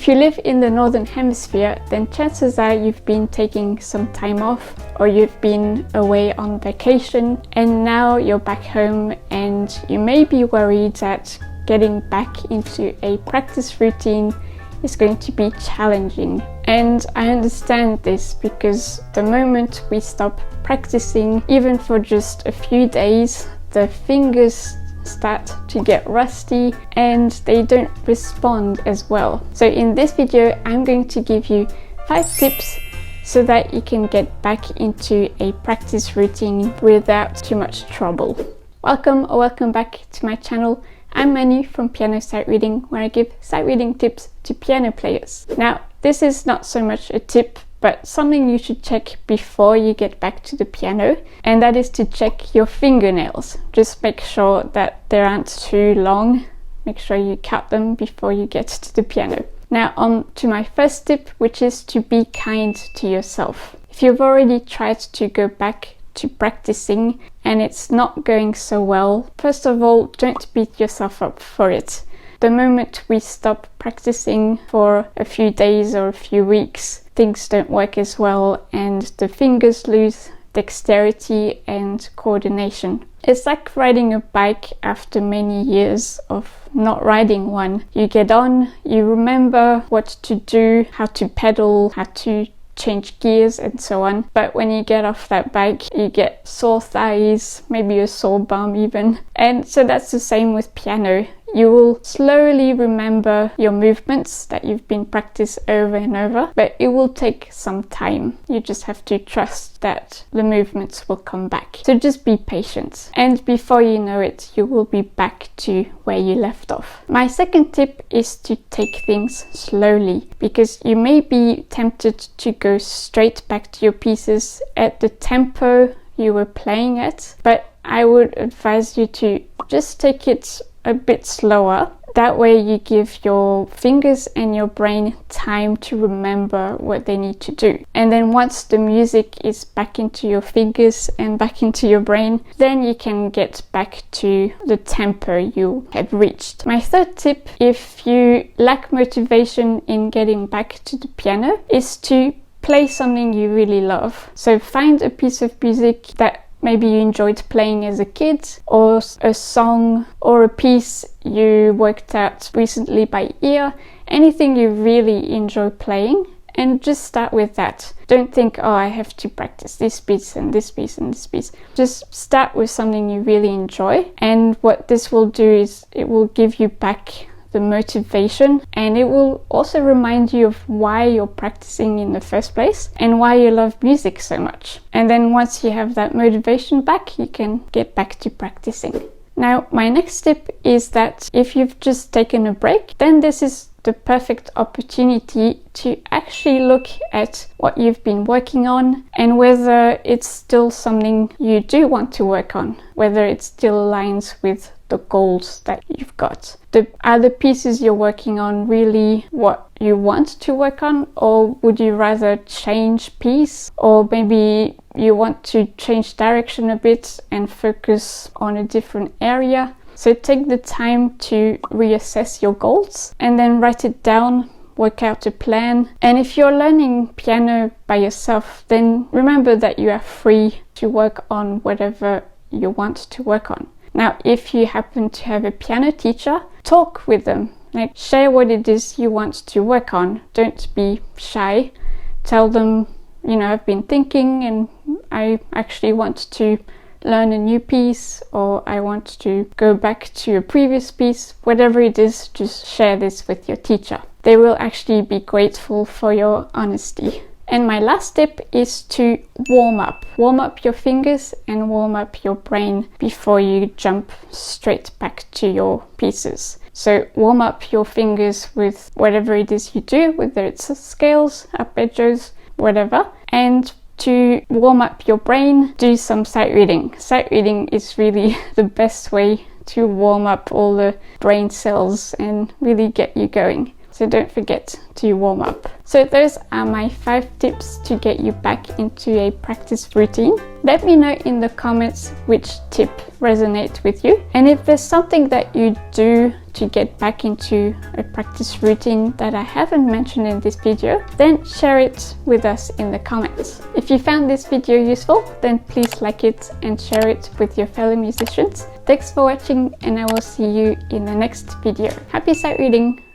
you live in the Northern Hemisphere, then chances are you've been taking some time off, or you've been away on vacation and now you're back home, and you may be worried that getting back into a practice routine is going to be challenging. And I understand this, because the moment we stop practicing, even for just a few days, the fingers start to get rusty and they don't respond as well. So in this video, I'm going to give you 5 tips so that you can get back into a practice routine without too much trouble. Welcome or welcome back to my channel. I'm Manu from Piano Sight Reading, where I give sight reading tips to piano players. Now, this is not so much a tip, but something you should check before you get back to the piano, and that is to check your fingernails. Just make sure that they aren't too long. Make sure you cut them before you get to the piano. Now on to my first tip, which is to be kind to yourself. If you've already tried to go back to practicing and it's not going so well, first of all, don't beat yourself up for it. The moment we stop practicing for a few days or a few weeks, things don't work as well and the fingers lose dexterity and coordination. It's like riding a bike after many years of not riding one. You get on, you remember what to do, how to pedal, how to change gears and so on, but when you get off that bike you get sore thighs, maybe a sore bum even. And so that's the same with piano. You will slowly remember your movements that you've been practicing over and over, but it will take some time. You just have to trust that the movements will come back. So just be patient, and before you know it, you will be back to where you left off. My second tip is to take things slowly, because you may be tempted to go straight back to your pieces at the tempo you were playing at, but I would advise you to just take it a bit slower. That way you give your fingers and your brain time to remember what they need to do. And then once the music is back into your fingers and back into your brain, then you can get back to the tempo you had reached. My third tip, if you lack motivation in getting back to the piano, is to play something you really love. So find a piece of music that maybe you enjoyed playing as a kid, or a song or a piece you worked out recently by ear, anything you really enjoy playing, and just start with that. Don't think, oh, I have to practice this piece and this piece and this piece. Just start with something you really enjoy, and what this will do is it will give you back the motivation, and it will also remind you of why you're practicing in the first place and why you love music so much. And then once you have that motivation back, you can get back to practicing. Now, my next tip is that if you've just taken a break, then this is the perfect opportunity to actually look at what you've been working on and whether it's still something you do want to work on, whether it still aligns with the goals that you've got. Are the pieces you're working on really what you want to work on, or would you rather change piece, or maybe you want to change direction a bit and focus on a different area? So take the time to reassess your goals and then write it down, work out a plan. And if you're learning piano by yourself, then remember that you are free to work on whatever you want to work on. Now, if you happen to have a piano teacher, talk with them. Like, share what it is you want to work on. Don't be shy. Tell them, I've been thinking and I actually want to learn a new piece, or I want to go back to a previous piece. Whatever it is, just share this with your teacher. They will actually be grateful for your honesty. And my last tip is to warm up. Warm up your fingers and warm up your brain before you jump straight back to your pieces. So warm up your fingers with whatever it is you do, whether it's scales, arpeggios, whatever. And to warm up your brain, do some sight reading. Sight reading is really the best way to warm up all the brain cells and really get you going. So don't forget to warm up. So those are my 5 tips to get you back into a practice routine. Let me know in the comments which tip resonates with you, and if there's something that you do to get back into a practice routine that I haven't mentioned in this video, then share it with us in the comments. If you found this video useful, then please like it and share it with your fellow musicians. Thanks for watching, and I will see you in the next video. Happy sight reading!